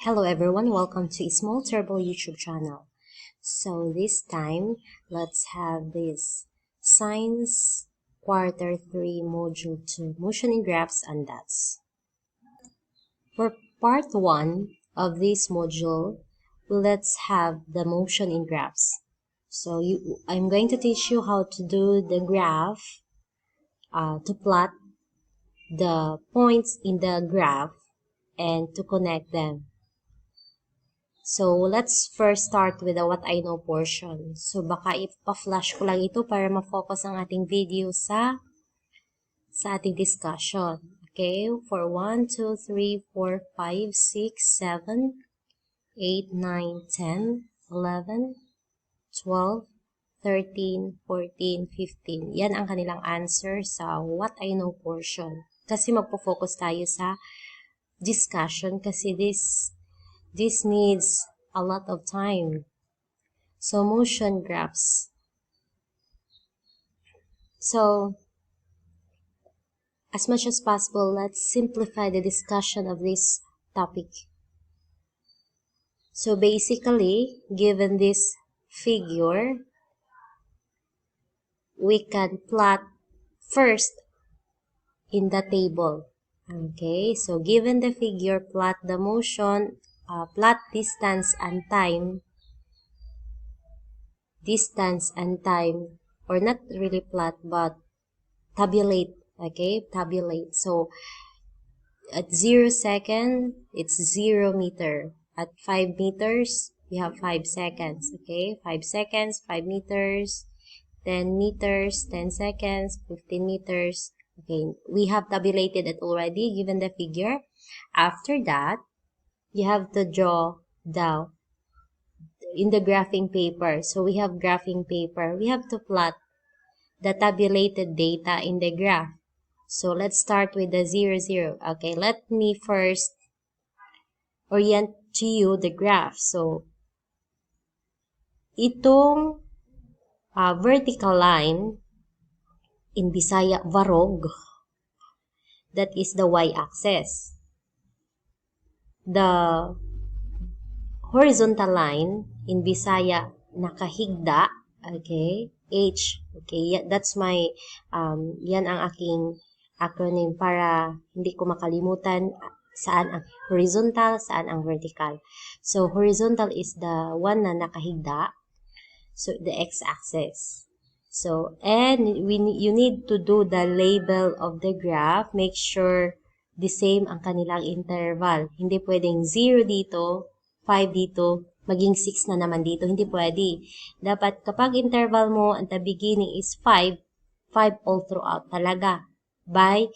Hello everyone, welcome to Small Turbo YouTube channel. So this time, let's have this Science Quarter 3 Module 2 Motion in Graphs and Dots. For part 1 of this module, let's have the motion in graphs. So I'm going to teach you how to do the graph, to plot the points in the graph and to connect them. So, let's first start with the what I know portion. So, baka ipa-flash ko lang ito para ma-focus ang ating video sa ating discussion. Okay? For 1, 2, 3, 4, 5, 6, 7, 8, 9, 10, 11, 12, 13, 14, 15. Yan ang kanilang answer sa what I know portion. Kasi magpo-focus tayo sa discussion kasi this needs a lot of time. So, motion graphs. So, as much as possible, let's simplify the discussion of this topic. So, basically, given this figure, we can plot first in the table. Okay, so given the figure, plot the motion, plot distance and time, or not really plot, but tabulate, okay, tabulate. So, at 0 second, it's 0 meter. At 5 meters, we have 5 seconds, okay, 5 seconds, 5 meters, 10 meters, 10 seconds, 15 meters, okay, we have tabulated it already, given the figure. After that, you have to draw down in the graphing paper. So we have graphing paper. We have to plot the tabulated data in the graph. So let's start with the 0, 0. Okay, let me first orient to you the graph. So itong vertical line, in Bisaya, varog, that is the y-axis. The horizontal line, in Bisaya, nakahigda, okay, H, okay, that's my, yan ang aking acronym para hindi ko makalimutan saan ang horizontal, saan ang vertical. So, horizontal is the one na nakahigda, so the x-axis. So, and you need to do the label of the graph, make sure the same ang kanilang interval. Hindi pwedeng 0 dito, 5 dito, maging 6 na naman dito. Hindi pwede. Dapat kapag interval mo, at the beginning is 5, 5 all throughout talaga. By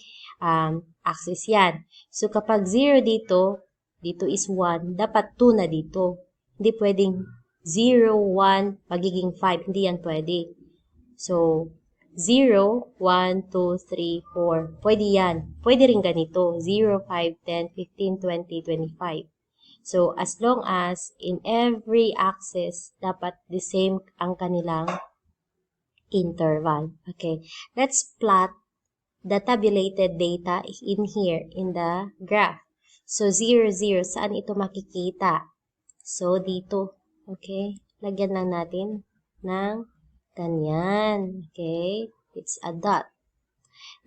axis yan. So kapag 0 dito, dito is 1, dapat 2 na dito. Hindi pwedeng 0, 1, magiging 5. Hindi yan pwede. So, 0, 1, 2, 3, 4. Pwede yan. Pwede rin ganito. 0, 5, 10, 15, 20, 25. So, as long as in every axis, dapat the same ang kanilang interval. Okay. Let's plot the tabulated data in here, in the graph. So, 0, 0. Saan ito makikita? So, dito. Okay. Lagyan lang natin ng ganyan. Okay. It's a dot.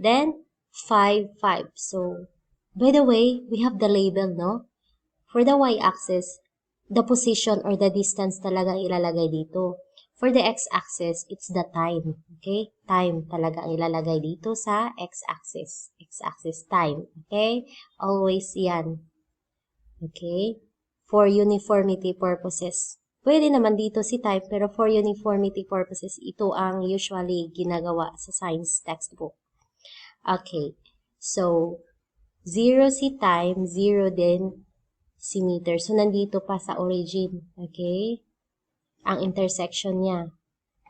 Then, 5, 5. So, by the way, we have the label, no? For the y-axis, the position or the distance talaga ilalagay dito. For the x-axis, it's the time. Okay? Time talaga ilalagay dito sa x-axis. X-axis time. Okay? Always yan. Okay? For uniformity purposes. Pwede naman dito si time, pero for uniformity purposes, ito ang usually ginagawa sa science textbook. Okay. So, 0 si time, 0 din si meter. So, nandito pa sa origin. Okay? Ang intersection niya.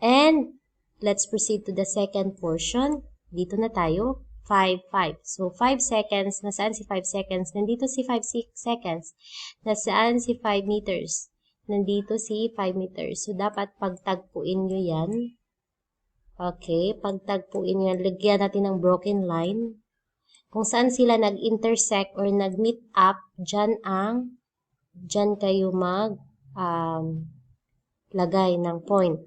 And, let's proceed to the second portion. Dito na tayo. 5, 5. So, 5 seconds. Nasaan si 5 seconds? Nandito si 5 seconds. Nasaan si 5 meters? Nandito si 5 meters. So, dapat pagtagpuin nyo yan. Okay, pagtagpuin nyo yan. Lagyan natin ng broken line. Kung saan sila nag-intersect or nag-meet up, dyan ang dyan kayo lagay ng point.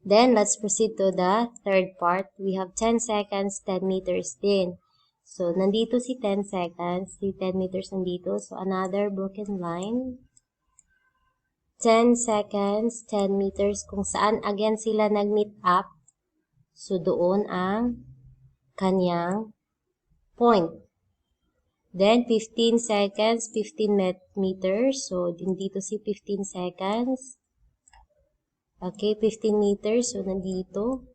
Then, let's proceed to the third part. We have 10 seconds, 10 meters din. So, nandito si 10 seconds, si 10 meters nandito. So, another broken line. 10 seconds, 10 meters, kung saan again sila nag-meet up. So, doon ang kanyang point. Then, 15 seconds, 15 meters. So, dito si 15 seconds. Okay, 15 meters. So, nandito.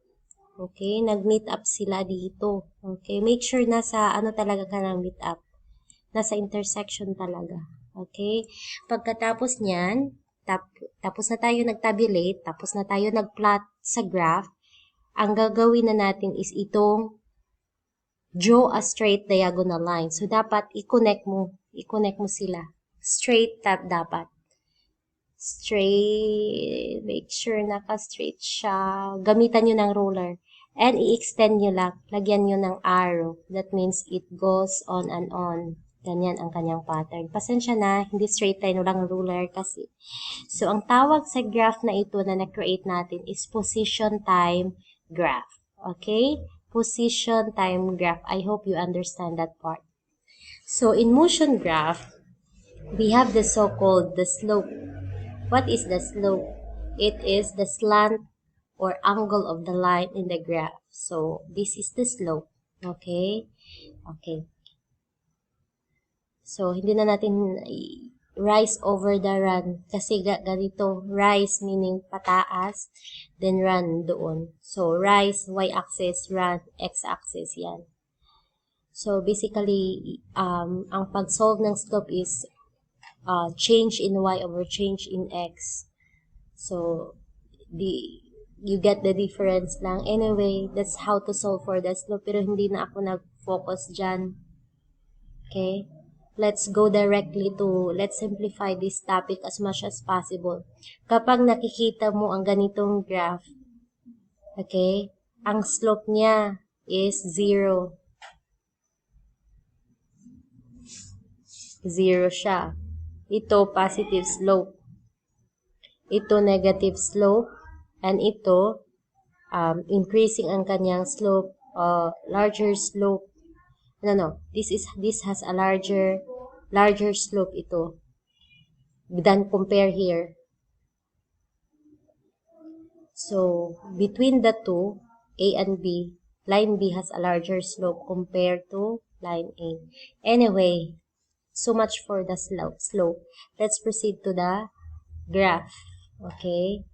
Okay, nag-meet up sila dito. Okay, make sure nasa ano talaga ka ng meet up. Nasa intersection talaga. Okay, pagkatapos niyan, tapos na tayo nag-tabulate, tapos na tayo nag-plot sa graph, ang gagawin na natin is itong draw a straight diagonal line. So, dapat i-connect mo sila. Straight dapat. Straight, make sure naka-straight siya. Gamitan nyo ng ruler. And i-extend nyo lang. Lagyan nyo ng arrow. That means it goes on and on. Ganyan ang kanyang pattern. Pasensya na, hindi straight line, walang ruler kasi. So, ang tawag sa graph na ito na na-create natin is position time graph. Okay? Position time graph. I hope you understand that part. So, in motion graph, we have the so-called the slope. What is the slope? It is the slant or angle of the line in the graph. So, this is the slope. Okay? Okay. So, hindi na natin rise over the run. Kasi ganito, rise meaning pataas, then run doon. So, rise, y-axis, run, x-axis, yan. So, basically, ang pag-solve ng slope is change in y over change in x. So, you get the difference lang. Anyway, that's how to solve for the slope. Pero hindi na ako nag-focus dyan. Okay? Let's go directly to, let's simplify this topic as much as possible. Kapag nakikita mo ang ganitong graph, okay, ang slope niya is 0. 0 siya. Ito, positive slope. Ito, negative slope. And ito, increasing ang kanyang slope, larger slope. No. This has a larger slope ito than compare here. So, between the two, A and B, line B has a larger slope compared to line A. Anyway, so much for the slope. Let's proceed to the graph. Okay?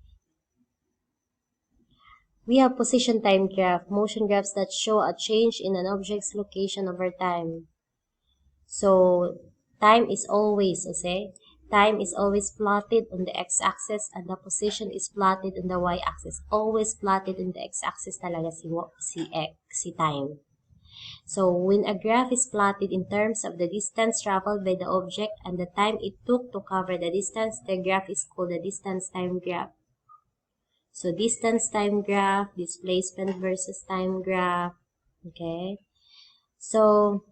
We have position time graph, motion graphs that show a change in an object's location over time. So, time is always plotted on the x-axis and the position is plotted on the y-axis. Always plotted on the x-axis talaga si time. So, when a graph is plotted in terms of the distance traveled by the object and the time it took to cover the distance, the graph is called the distance time graph. So, distance time graph, displacement versus time graph. Okay? So,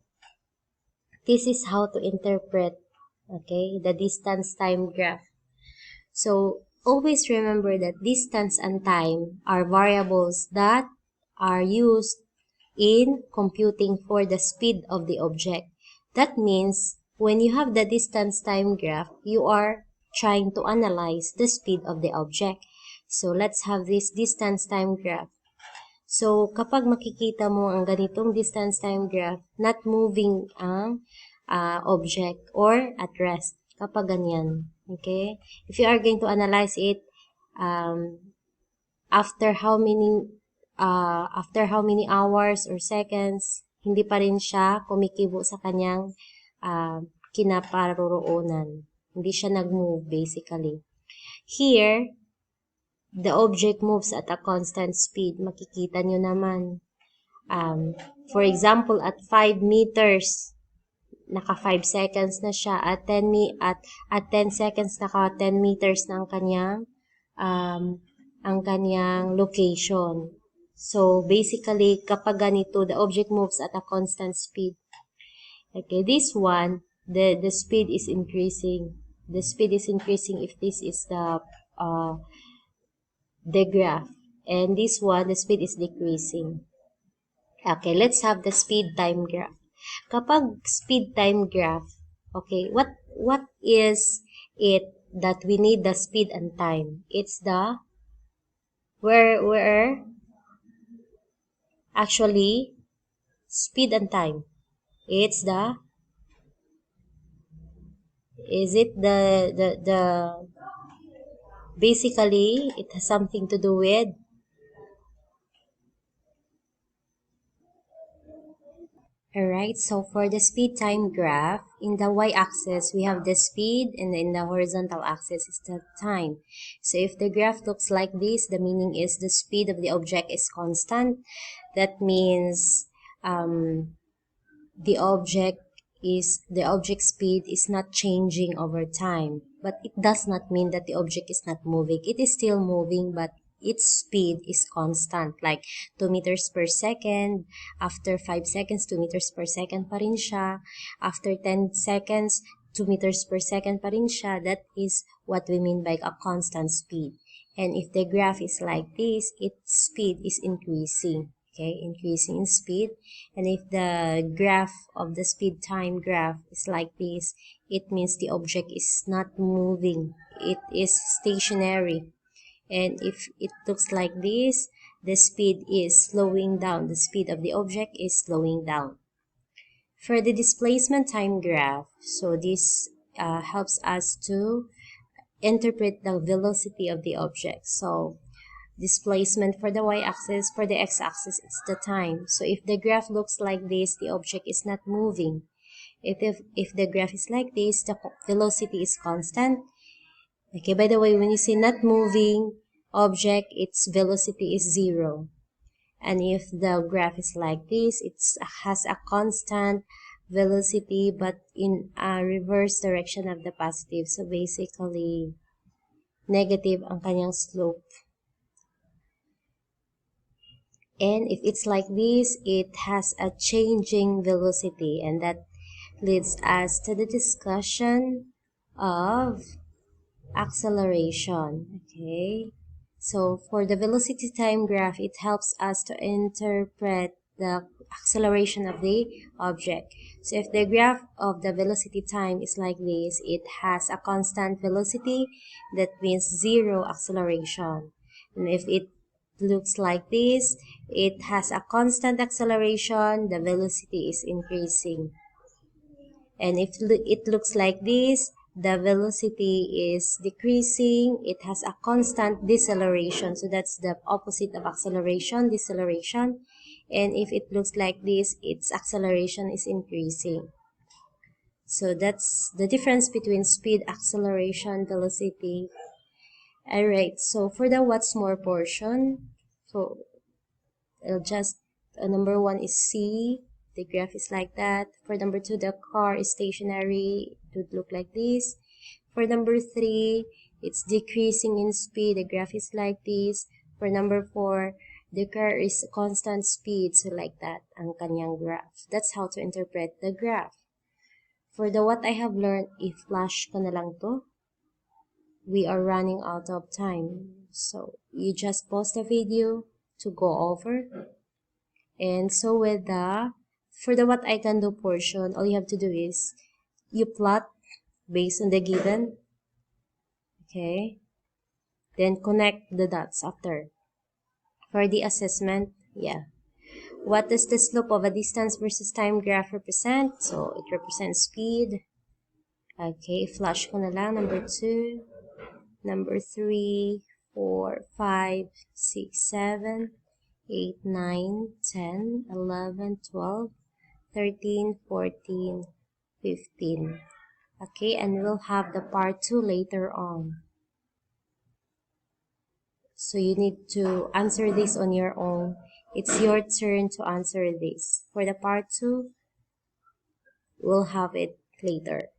this is how to interpret, okay, the distance time graph. So, always remember that distance and time are variables that are used in computing for the speed of the object. That means, when you have the distance time graph, you are trying to analyze the speed of the object. So, let's have this distance time graph. So, kapag makikita mo ang ganitong distance time graph, not moving ang object or at rest. Kapag ganyan. Okay? If you are going to analyze it, after how many hours or seconds, hindi pa rin siya kumikibo sa kanyang kinaparoroonan. Hindi siya nag-move, basically. Here, the object moves at a constant speed. Makikita nyo naman. For example, at 5 meters, naka 5 seconds na siya. At 10 seconds, naka 10 meters na ang kanyang location. So, basically, kapag ganito, the object moves at a constant speed. Okay, this one, the speed is increasing. The speed is increasing if this is the graph. And this one, the speed is decreasing. Okay, let's have the speed time graph. Kapag speed time graph, okay, what is it that we need the speed and time? It's the where actually speed and time. It's the is it the basically it has something to do with alright, so for the speed time graph, in the y-axis, we have the speed, and in the horizontal axis is the time. So if the graph looks like this, the meaning is the speed of the object is constant. That means the object speed is not changing over time. But it does not mean that the object is not moving. It is still moving, but its speed is constant, like 2 meters per second. After 5 seconds, 2 meters per second pa rin siya. After 10 seconds, 2 meters per second pa rin siya. That is what we mean by a constant speed. And if the graph is like this, its speed is increasing. Okay, increasing in speed. And if the graph of the speed time graph is like this, it means the object is not moving. It is stationary. And if it looks like this, the speed is slowing down. The speed of the object is slowing down. For the displacement time graph, so this helps us to interpret the velocity of the object. So displacement for the y-axis, for the x-axis, it's the time. So if the graph looks like this, the object is not moving. If the graph is like this, the velocity is constant. Okay, by the way, when you say not moving object, its velocity is 0. And if the graph is like this, it has a constant velocity but in a reverse direction of the positive. So basically, negative ang kanyang slope. And if it's like this, it has a changing velocity, and that leads us to the discussion of acceleration. Okay, so for the velocity time graph, it helps us to interpret the acceleration of the object. So if the graph of the velocity time is like this, it has a constant velocity, that means 0 acceleration. And if it looks like this, it has a constant acceleration, the velocity is increasing. And if it looks like this, the velocity is decreasing, it has a constant deceleration. So that's the opposite of acceleration, deceleration. And if it looks like this, its acceleration is increasing. So that's the difference between speed, acceleration, velocity. Alright, so for the what's more portion, so just number 1 is C. The graph is like that. For number 2, the car is stationary. It would look like this. For number 3, it's decreasing in speed. The graph is like this. For number 4, the car is constant speed. So like that ang kanyang graph. That's how to interpret the graph. For the what I have learned, i-flash ko na lang to. We are running out of time. So you just pause the video to go over. And so with for the what I can do portion, all you have to do is you plot based on the given. Okay. Then connect the dots after. For the assessment, yeah. What does the slope of a distance versus time graph represent? So it represents speed. Okay, flash ko na lang. Number 2, number 3, 4, 5, 6, 7, 8, 9, 10, 11, 12, 13, 14, 15. Okay, and we'll have the part 2 later on. So you need to answer this on your own. It's your turn to answer this. For the part 2, we'll have it later.